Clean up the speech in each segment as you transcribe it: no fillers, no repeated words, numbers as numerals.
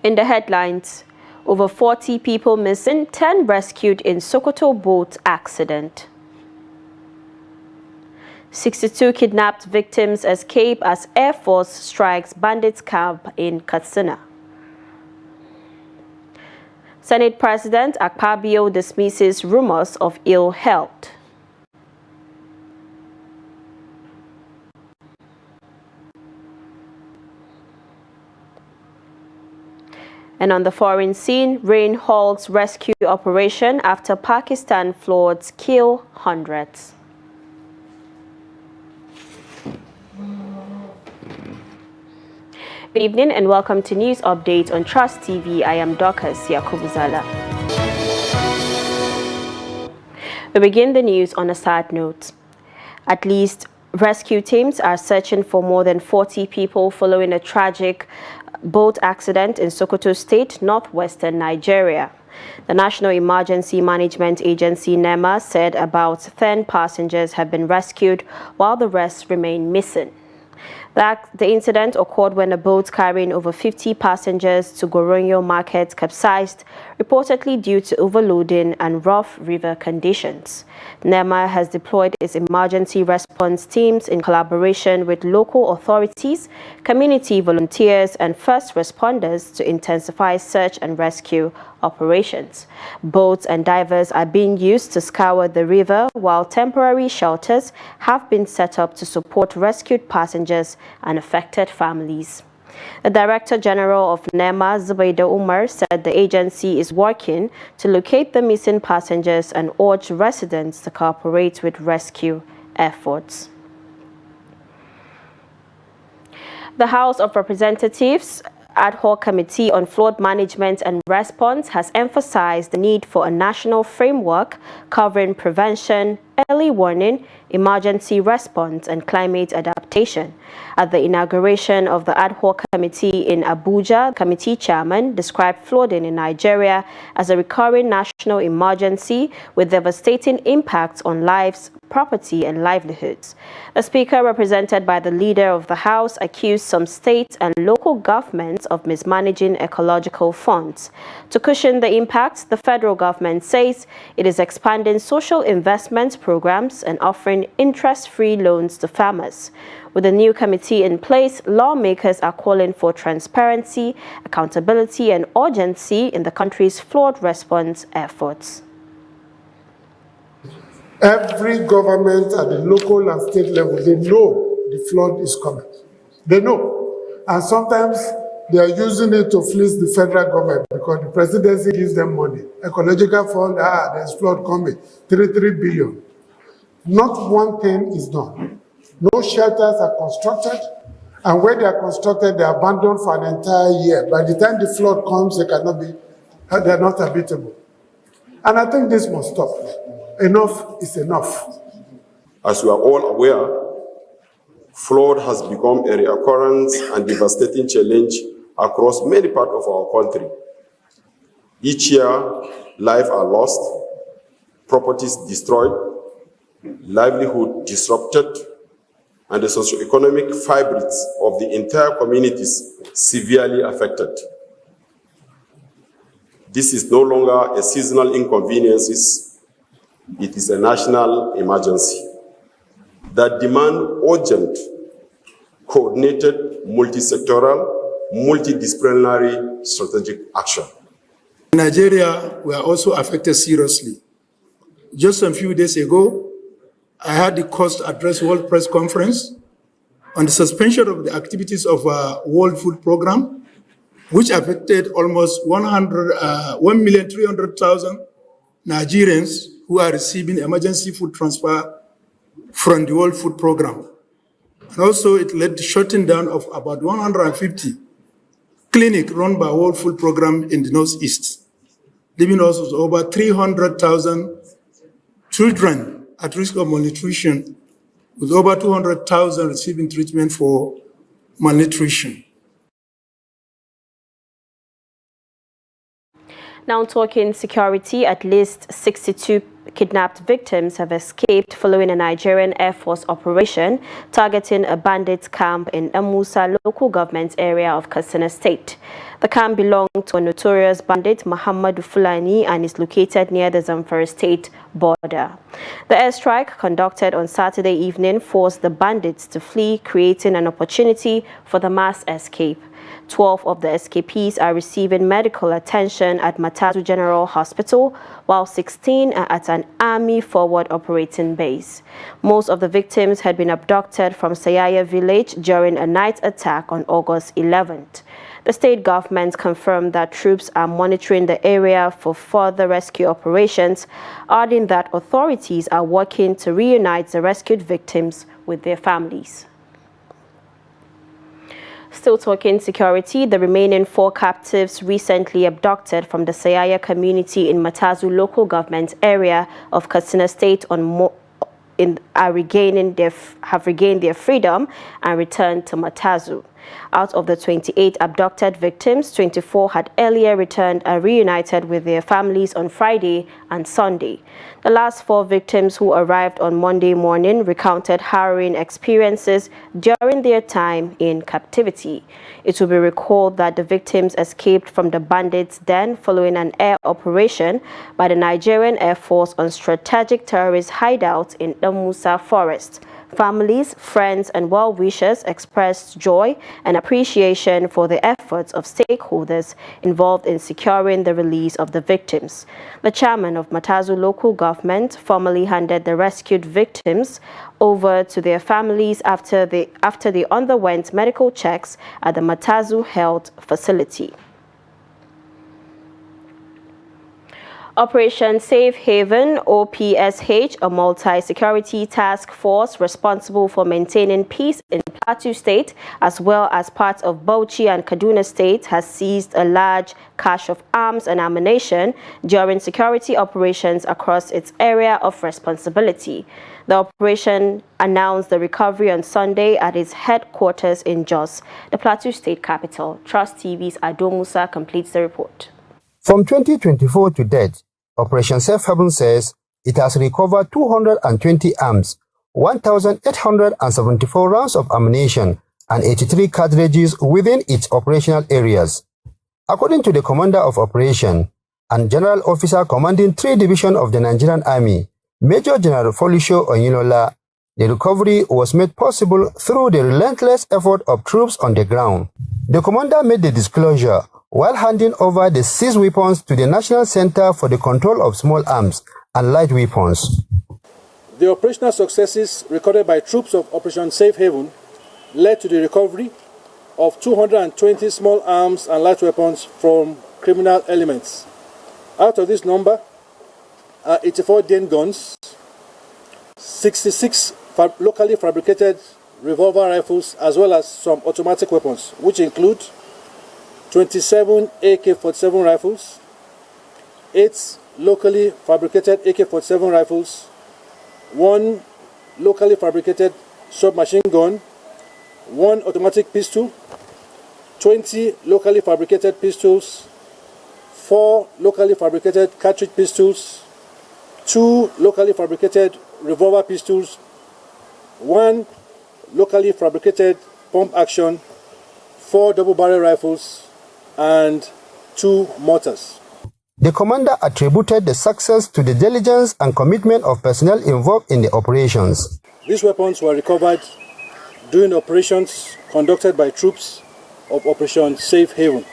In the headlines, over 40 people missing, 10 rescued in Sokoto boat accident. 62 kidnapped victims escape as Air Force strikes bandits camp in Katsina. Senate President Akpabio dismisses rumors of ill health. And on the foreign scene, rain halts rescue operation after Pakistan floods kill hundreds. Good evening and welcome to News Update on Trust TV. I am Dorcas Yakubuzala. We begin the news on a sad note. At least rescue teams are searching for more than 40 people following a tragic boat accident in Sokoto State, northwestern Nigeria. The National Emergency Management Agency, NEMA, said about 10 passengers have been rescued while the rest remain missing. The incident occurred when a boat carrying over 50 passengers to Goronyo Market capsized, reportedly due to overloading and rough river conditions. NEMA has deployed its emergency response teams in collaboration with local authorities, community volunteers, and first responders to intensify search and rescue operations. Boats and divers are being used to scour the river, while temporary shelters have been set up to support rescued passengers and affected families. The Director General of NEMA, Zubaida Umar, said the agency is working to locate the missing passengers and urge residents to cooperate with rescue efforts. The House of Representatives Ad hoc Committee on Flood Management and Response has emphasized the need for a national framework covering prevention, early warning, emergency response, and climate adaptation. At the inauguration of the Ad hoc Committee in Abuja, the committee chairman described flooding in Nigeria as a recurring national emergency with devastating impacts on lives, property, and livelihoods. The speaker, represented by the leader of the House, accused some states and local governments of mismanaging ecological funds. To cushion the impacts, the federal government says it is expanding social investment programs and offering interest-free loans to farmers. With the new committee in place, lawmakers are calling for transparency, accountability, and urgency in the country's flood response efforts. Every government at the local and state level, they know the flood is coming. They know. And sometimes they are using it to fleece the federal government because the presidency gives them money. Ecological fund, there's flood coming, 3 billion. Not one thing is done. No shelters are constructed. And when they are constructed, they are abandoned for an entire year. By the time the flood comes, they are not habitable. And I think this must stop. Enough is enough. As we are all aware, flood has become a recurrent and devastating challenge across many parts of our country. Each year, lives are lost, properties destroyed, livelihood disrupted, and the socioeconomic fabrics of the entire communities severely affected. This is no longer a seasonal inconvenience. It is a national emergency that demands urgent, coordinated, multi-sectoral, multidisciplinary strategic action. In Nigeria, we are also affected seriously. Just a few days ago, I had the Cost Address World Press Conference on the suspension of the activities of our World Food Program, which affected almost 1,300,000 Nigerians who are receiving emergency food transfer from the World Food Program. And also it led to shutting down of about 150 clinics run by World Food Program in the Northeast, leaving us with over 300,000 children at risk of malnutrition, with over 200,000 receiving treatment for malnutrition. Now talking security, at least 62 kidnapped victims have escaped following a Nigerian Air Force operation targeting a bandit camp in Amusa local government area of Katsina State. The camp belonged to a notorious bandit, Muhammadu Fulani, and is located near the Zamfara State border. The airstrike conducted on Saturday evening forced the bandits to flee, creating an opportunity for the mass escape. 12 of the escapees are receiving medical attention at Matazu General Hospital, while 16 are at an Army forward operating base. Most of the victims had been abducted from Sayaya village during a night attack on August 11th. The state government confirmed that troops are monitoring the area for further rescue operations, adding that authorities are working to reunite the rescued victims with their families. Still talking security, the remaining 4 captives recently abducted from the Sayaya community in Matazu local government area of Katsina State have regained their freedom and returned to Matazu. Out of the 28 abducted victims, 24 had earlier returned and reunited with their families on Friday and Sunday. The last 4 victims, who arrived on Monday morning, recounted harrowing experiences during their time in captivity. It will be recalled that the victims escaped from the bandits' den following an air operation by the Nigerian Air Force on strategic terrorist hideouts in the Musa forest. Families, friends, and well-wishers expressed joy and appreciation for the efforts of stakeholders involved in securing the release of the victims. The chairman of Matazu local government formally handed the rescued victims over to their families after they underwent medical checks at the Matazu Health Facility. Operation Safe Haven, OPSH, a multi-security task force responsible for maintaining peace in Plateau State, as well as parts of Bauchi and Kaduna State, has seized a large cache of arms and ammunition during security operations across its area of responsibility. The operation announced the recovery on Sunday at its headquarters in Jos, the Plateau State capital. Trust TV's Ado Musa completes the report. From 2024 to date, Operation Safe Haven says it has recovered 220 arms, 1,874 rounds of ammunition, and 83 cartridges within its operational areas. According to the Commander of Operation and General Officer commanding 3 Divisions of the Nigerian Army, Major General Folisho Onyilola, the recovery was made possible through the relentless effort of troops on the ground. The commander made the disclosure while handing over the seized weapons to the National Center for the Control of Small Arms and Light Weapons. The operational successes recorded by troops of Operation Safe Haven led to the recovery of 220 small arms and light weapons from criminal elements. Out of this number are 84 Dane guns, 66 locally fabricated revolver rifles, as well as some automatic weapons, which include 27 AK-47 rifles, 8 locally fabricated AK-47 rifles, 1 locally fabricated submachine gun, 1 automatic pistol, 20 locally fabricated pistols, 4 locally fabricated cartridge pistols, 2 locally fabricated revolver pistols, 1 locally fabricated pump action, 4 double-barrel rifles, and 2 mortars. The commander attributed the success to the diligence and commitment of personnel involved in the operations. These weapons were recovered during operations conducted by troops of Operation Safe Haven.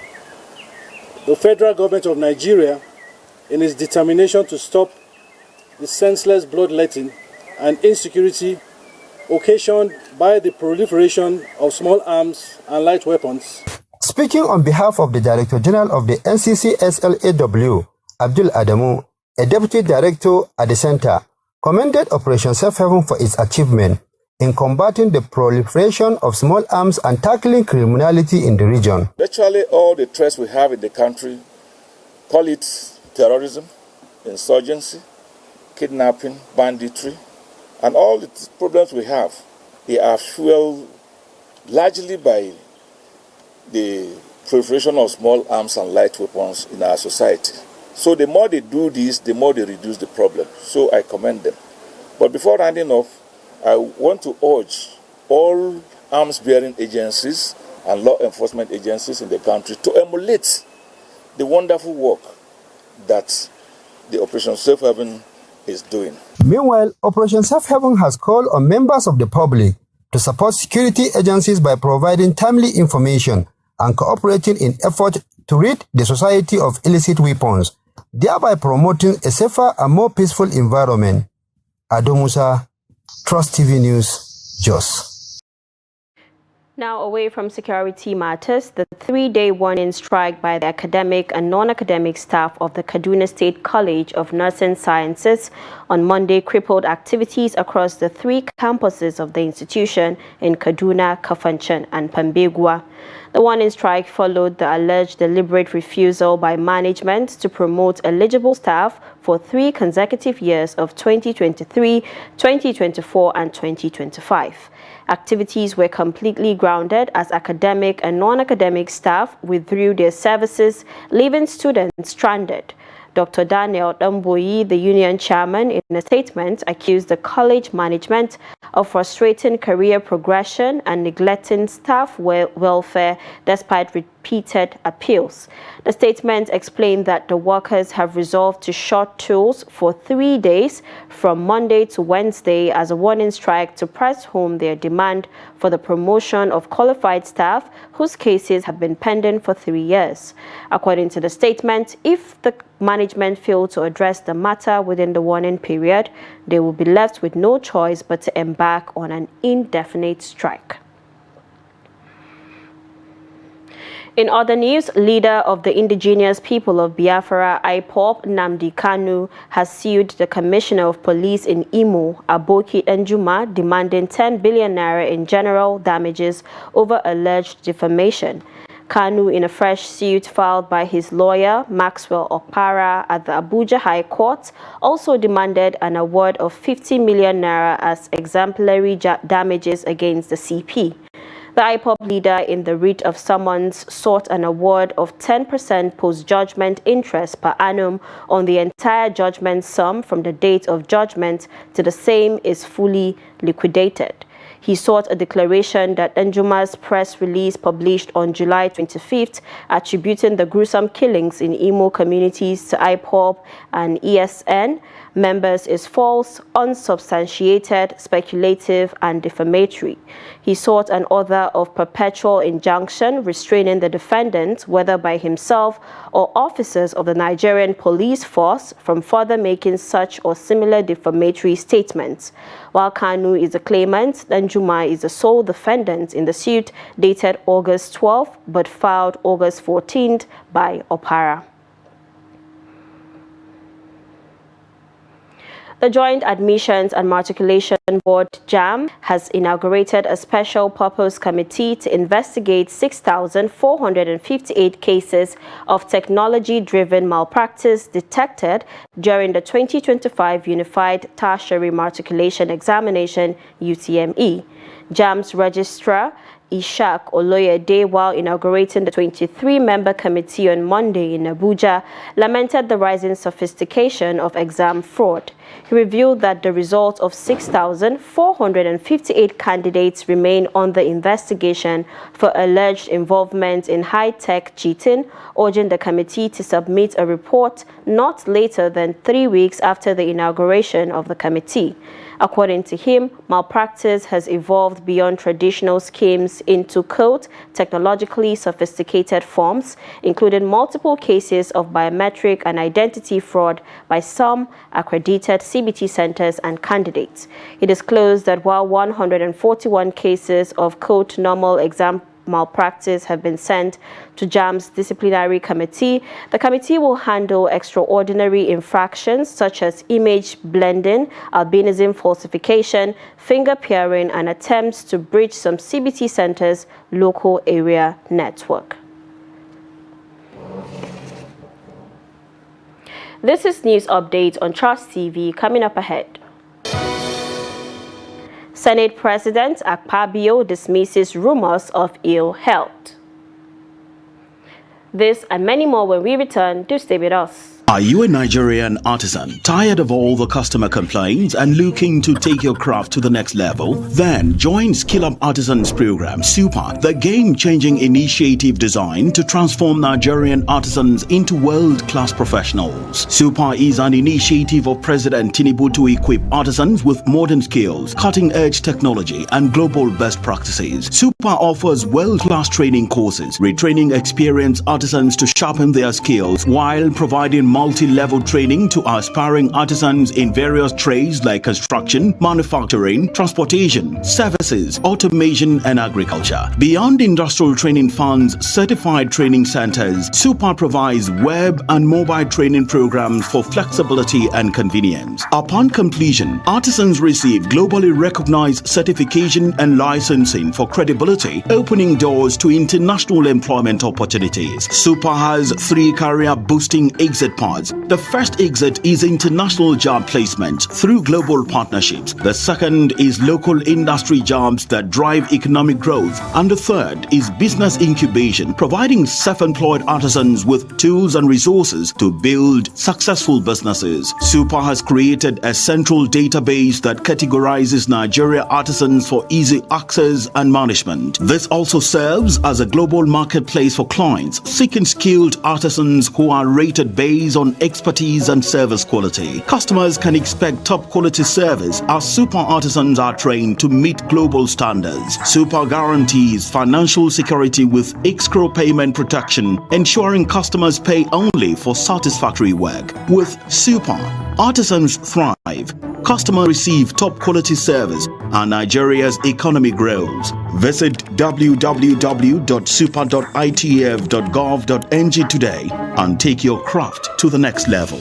The federal government of Nigeria, in its determination to stop the senseless bloodletting and insecurity occasioned by the proliferation of small arms and light weapons. Speaking on behalf of the Director General of the NCCSLAW, Abdul Adamu, a Deputy Director at the Center, commended Operation Safe Haven for its achievement in combating the proliferation of small arms and tackling criminality in the region. Virtually all the threats we have in the country, call it terrorism, insurgency, kidnapping, banditry, and all the problems we have, they are fueled largely by the proliferation of small arms and light weapons in our society. So the more they do this, the more they reduce the problem. So I commend them. But before rounding off, I want to urge all arms-bearing agencies and law enforcement agencies in the country to emulate the wonderful work that the Operation Safe Haven is doing. Meanwhile, Operation Safe Haven has called on members of the public to support security agencies by providing timely information and cooperating in effort to rid the society of illicit weapons, thereby promoting a safer and more peaceful environment. Ado Musa, Trust TV News, Jos. Now, away from security matters, the 3-day warning strike by the academic and non-academic staff of the Kaduna State College of Nursing Sciences on Monday crippled activities across the 3 campuses of the institution in Kaduna, Kafanchan, and Pambegua. The warning strike followed the alleged deliberate refusal by management to promote eligible staff for 3 consecutive years of 2023, 2024, and 2025. Activities were completely grounded as academic and non-academic staff withdrew their services, leaving students stranded. Dr. Daniel Damboyi, the union chairman, in a statement accused the college management of frustrating career progression and neglecting staff welfare despite repeated appeals. The statement explained that the workers have resolved to shut tools for 3 days from Monday to Wednesday as a warning strike to press home their demand for the promotion of qualified staff whose cases have been pending for 3 years. According to the statement, if the management fail to address the matter within the warning period, they will be left with no choice but to embark on an indefinite strike. In other news, leader of the indigenous people of Biafra, IPOB, Nnamdi Kanu, has sued the Commissioner of Police in Imo, Aboki Njuma, demanding 10 billion naira in general damages over alleged defamation. Kanu, in a fresh suit filed by his lawyer, Maxwell Okpara, at the Abuja High Court, also demanded an award of 50 million naira as exemplary damages against the CP. The IPOB leader in the writ of summons sought an award of 10% post-judgment interest per annum on the entire judgment sum from the date of judgment to the same is fully liquidated. He sought a declaration that Njuma's press release published on July 25th attributing the gruesome killings in Imo communities to IPOB and ESN members is false, unsubstantiated, speculative, and defamatory. He sought an order of perpetual injunction restraining the defendant, whether by himself or officers of the Nigerian police force, from further making such or similar defamatory statements. While Kanu is a claimant, Njuma is the sole defendant in the suit dated August 12th but filed August 14th by Opara. The Joint Admissions and Matriculation Board, JAM, has inaugurated a special purpose committee to investigate 6,458 cases of technology-driven malpractice detected during the 2025 Unified Tertiary Matriculation Examination, UTME. JAM's registrar, Ishak Oloyede, while inaugurating the 23-member committee on Monday in Abuja, lamented the rising sophistication of exam fraud. He revealed that the result of 6,458 candidates remain under investigation for alleged involvement in high-tech cheating, urging the committee to submit a report not later than 3 weeks after the inauguration of the committee. According to him, malpractice has evolved beyond traditional schemes into quote, technologically sophisticated forms, including multiple cases of biometric and identity fraud by some accredited CBT centers and candidates. He disclosed that while 141 cases of quote, normal exam malpractice have been sent to JAM's disciplinary committee, the committee will handle extraordinary infractions such as image blending, albinism falsification, finger peering, and attempts to breach some CBT centers' local area network. This is news update on Trust TV coming up ahead. Senate President Akpabio dismisses rumors of ill health. This and many more when we return. Do stay with us. Are you a Nigerian artisan, tired of all the customer complaints and looking to take your craft to the next level? Then join Skill Up Artisans program SUPER, the game-changing initiative designed to transform Nigerian artisans into world-class professionals. SUPER is an initiative of President Tinubu to equip artisans with modern skills, cutting-edge technology and global best practices. SUPER offers world-class training courses, retraining experienced artisans to sharpen their skills while providing multi-level training to aspiring artisans in various trades like construction, manufacturing, transportation, services, automation and agriculture. Beyond industrial training funds, certified training centers, SUPER provides web and mobile training programs for flexibility and convenience. Upon completion, artisans receive globally recognized certification and licensing for credibility, opening doors to international employment opportunities. SUPER has 3 career-boosting exit paths. The first exit is international job placement through global partnerships. The second is local industry jobs that drive economic growth. And the third is business incubation, providing self-employed artisans with tools and resources to build successful businesses. SUPER has created a central database that categorizes Nigeria artisans for easy access and management. This also serves as a global marketplace for clients seeking skilled artisans who are rated based on expertise and service quality. Customers can expect top quality service as SUPER artisans are trained to meet global standards. SUPER guarantees financial security with escrow payment protection, ensuring customers pay only for satisfactory work. With SUPER, artisans thrive, customers receive top quality service, and Nigeria's economy grows. Visit www.super.itf.gov.ng today and take your craft to the next level.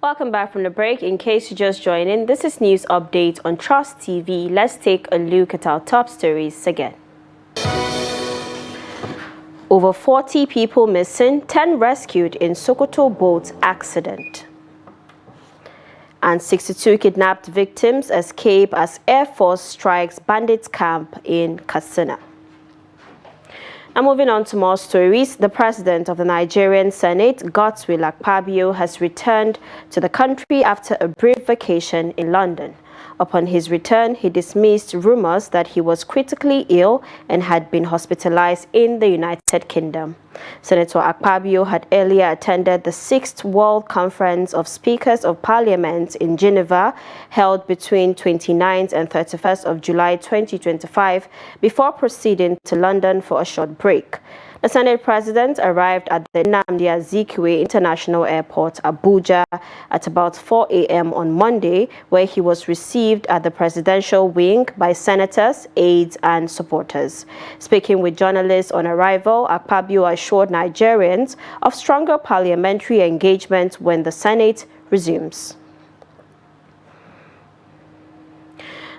Welcome back from the break. In case you just joined in, this is News Update on Trust TV. Let's take a look at our top stories again. Over 40 people missing, 10 rescued in Sokoto boat accident. And 62 kidnapped victims escape as Air Force strikes bandits camp in Katsina. And moving on to more stories, the president of the Nigerian Senate, Godswill Akpabio, has returned to the country after a brief vacation in London. Upon his return, he dismissed rumors that he was critically ill and had been hospitalized in the United Kingdom. Senator Akpabio had earlier attended the 6th World Conference of Speakers of Parliament in Geneva, held between 29th and 31st of July 2025, before proceeding to London for a short break. The Senate President arrived at the Nnamdi Azikiwe International Airport, Abuja, at about 4 a.m. on Monday, where he was received at the presidential wing by senators, aides, and supporters. Speaking with journalists on arrival, Akpabio assured Nigerians of stronger parliamentary engagement when the Senate resumes.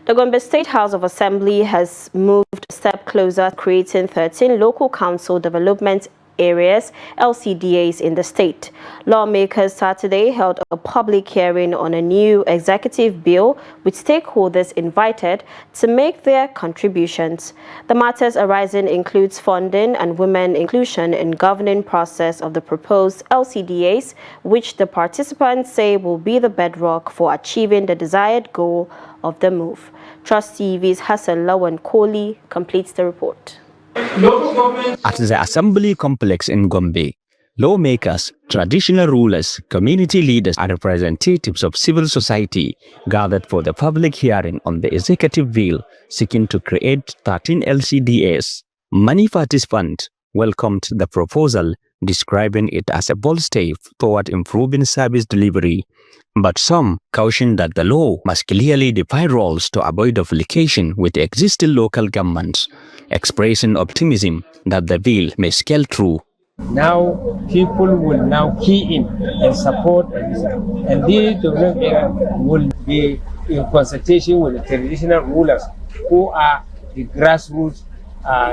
The Gombe State House of Assembly has moved a step closer to creating 13 local council development areas, LCDAs, in the state. Lawmakers Saturday held a public hearing on a new executive bill with stakeholders invited to make their contributions. The matters arising includes funding and women inclusion in governing process of the proposed LCDAs, which the participants say will be the bedrock for achieving the desired goal of the move. Trust TV's Hassan Lawan Kohli completes the report. At the Assembly Complex in Gombe, lawmakers, traditional rulers, community leaders, and representatives of civil society gathered for the public hearing on the executive bill seeking to create 13 LCDAs. Many participants welcomed the proposal, describing it as a bold step toward improving service delivery. But some cautioned that the law must clearly define roles to avoid duplication with existing local governments, expressing optimism that the bill may scale through. Now people will now key in and support and this development area will be in consultation with the traditional rulers who are the grassroots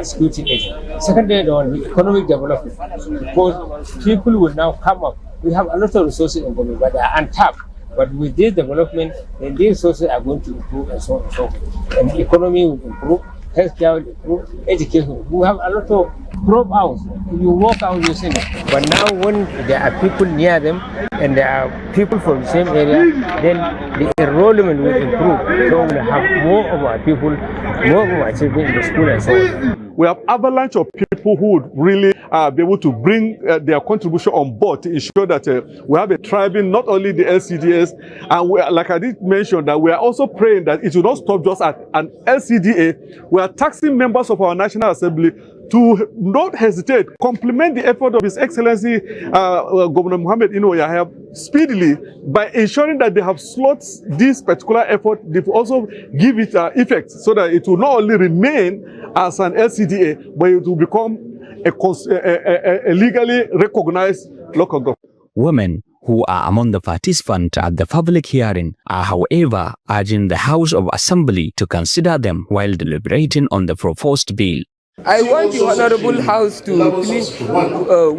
security agents. Secondly, on the economic development, because people will now come up. We have a lot of resources in Gombe, but they are untapped. But with this development, then these resources are going to improve and so on. And the economy will improve, healthcare will improve, education. We have a lot of drop out, you walk out, you see them. But now when there are people near them and there are people from the same area, then the enrollment will improve. So we'll have more of our people, more of our children in the school and so on. We have avalanche of people who would really be able to bring their contribution on board to ensure that we have a thriving, not only the LCDS, and we, like I did mention, that we are also praying that it will not stop just at an LCDA. We are taxing members of our National Assembly to not hesitate, complement the effort of His Excellency Governor Mohammed Ino Yahya speedily by ensuring that they have slots this particular effort. They also give it effect so that it will not only remain as an LCDA, but it will become a legally recognized local government. Women who are among the participants at the public hearing are, however, urging the House of Assembly to consider them while deliberating on the proposed bill. I want the Honorable House to plead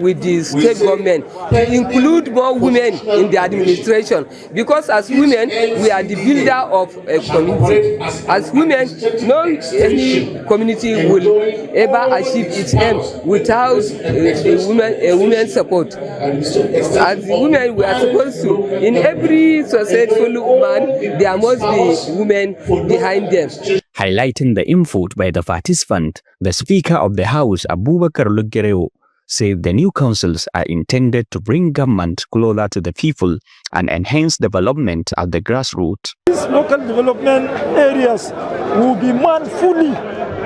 with the state government to include more women in the administration, because as women, we are the builder of a community. As women, no any community will ever achieve its aim without a woman's support. As women, we are supposed to, in every successful man, there must be women behind them. Highlighting the input by the participant, the Speaker of the House, Abubakar Lugereo, said the new councils are intended to bring government closer to the people and enhance development at the grassroots. These local development areas will be manned fully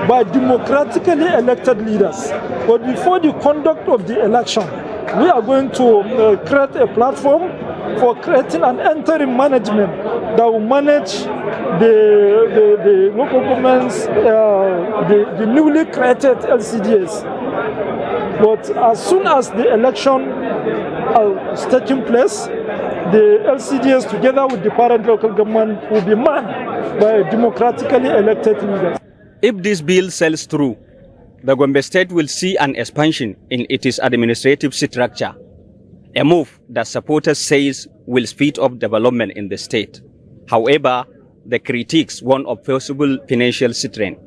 by democratically elected leaders. But before the conduct of the election, we are going to create a platform for creating an interim management that will manage the local governments, the newly created LCDs. But as soon as the election is taking place, the LCDs together with the parent local government will be manned by democratically elected leaders. If this bill sells through, the Gombe State will see an expansion in its administrative structure, a move that supporters say will speed up development in the state. However, the critics warn of possible financial strain.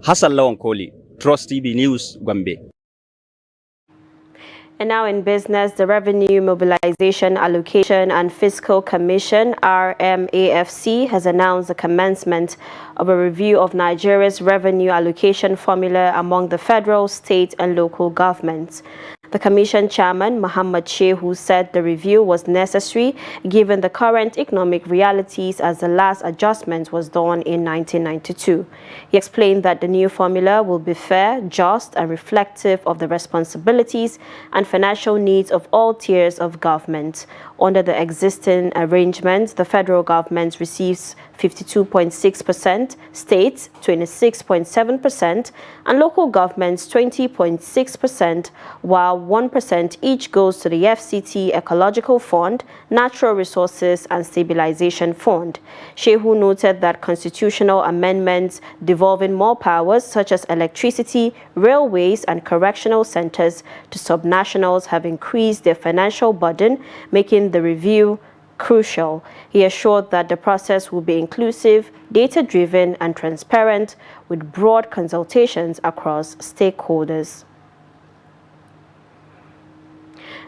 Hassan Lawan Koli, Trust TV News, Gombe. And now in business, the Revenue Mobilization Allocation and Fiscal Commission, RMAFC, has announced the commencement of a review of Nigeria's revenue allocation formula among the federal, state and local governments. The Commission Chairman, Muhammad Shehu, said the review was necessary given the current economic realities as the last adjustment was done in 1992. He explained that the new formula will be fair, just and reflective of the responsibilities and financial needs of all tiers of government. Under the existing arrangement, the federal government receives 52.6%, states 26.7%, and local governments 20.6%, while 1% each goes to the FCT Ecological Fund, Natural Resources and Stabilization Fund. Shehu noted that constitutional amendments devolving more powers such as electricity, railways and correctional centers to subnationals have increased their financial burden, making the review crucial. He assured that the process will be inclusive, data-driven and transparent, with broad consultations across stakeholders.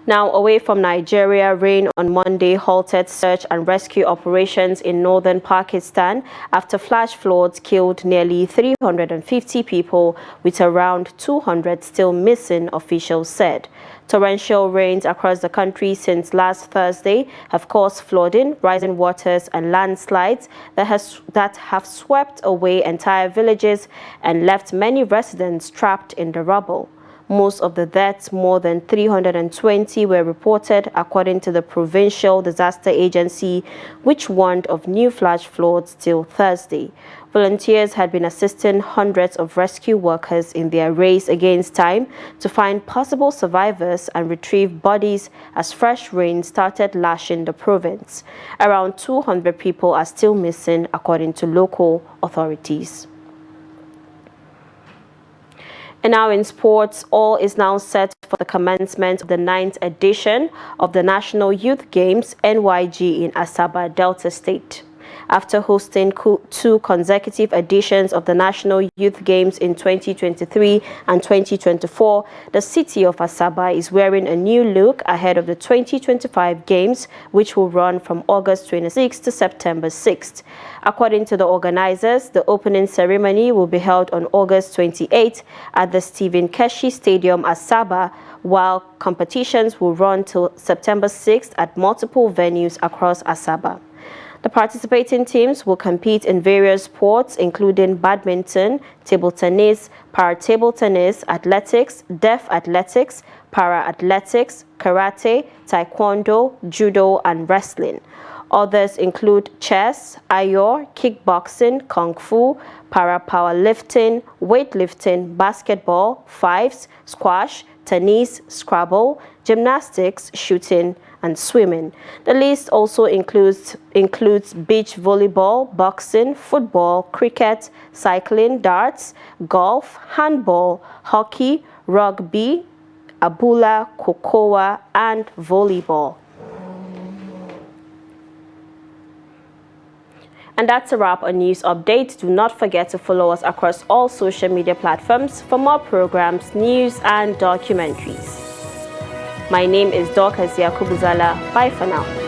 Now, away from Nigeria, rain on Monday halted search and rescue operations in northern Pakistan after flash floods killed nearly 350 people, with around 200 still missing, officials said. Torrential rains across the country since last Thursday have caused flooding, rising waters and landslides that have swept away entire villages and left many residents trapped in the rubble. Most of the deaths, more than 320, were reported, according to the Provincial Disaster Agency, which warned of new flash floods till Thursday. Volunteers had been assisting hundreds of rescue workers in their race against time to find possible survivors and retrieve bodies as fresh rain started lashing the province. Around 200 people are still missing, according to local authorities. And now in sports, all is now set for the commencement of the 9th edition of the National Youth Games, NYG, in Asaba, Delta State. After hosting 2 consecutive editions of the National Youth Games in 2023 and 2024, the city of Asaba is wearing a new look ahead of the 2025 Games, which will run from August 26th to September 6th. According to the organizers, the opening ceremony will be held on August 28th at the Stephen Keshi Stadium, Asaba, while competitions will run till September 6th at multiple venues across Asaba. The participating teams will compete in various sports, including badminton, table tennis, para-table tennis, athletics, deaf athletics, para-athletics, karate, taekwondo, judo, and wrestling. Others include chess, ayo, kickboxing, kung fu, para-powerlifting, weightlifting, basketball, fives, squash, tennis, Scrabble, gymnastics, shooting, and swimming. The list also includes beach volleyball, boxing, football, cricket, cycling, darts, golf, handball, hockey, rugby, abula, cocoa, and volleyball. And that's a wrap on News Update. Do not forget to follow us across all social media platforms for more programs, news, and documentaries. My name is Dorcas Yakubuzala. Bye for now.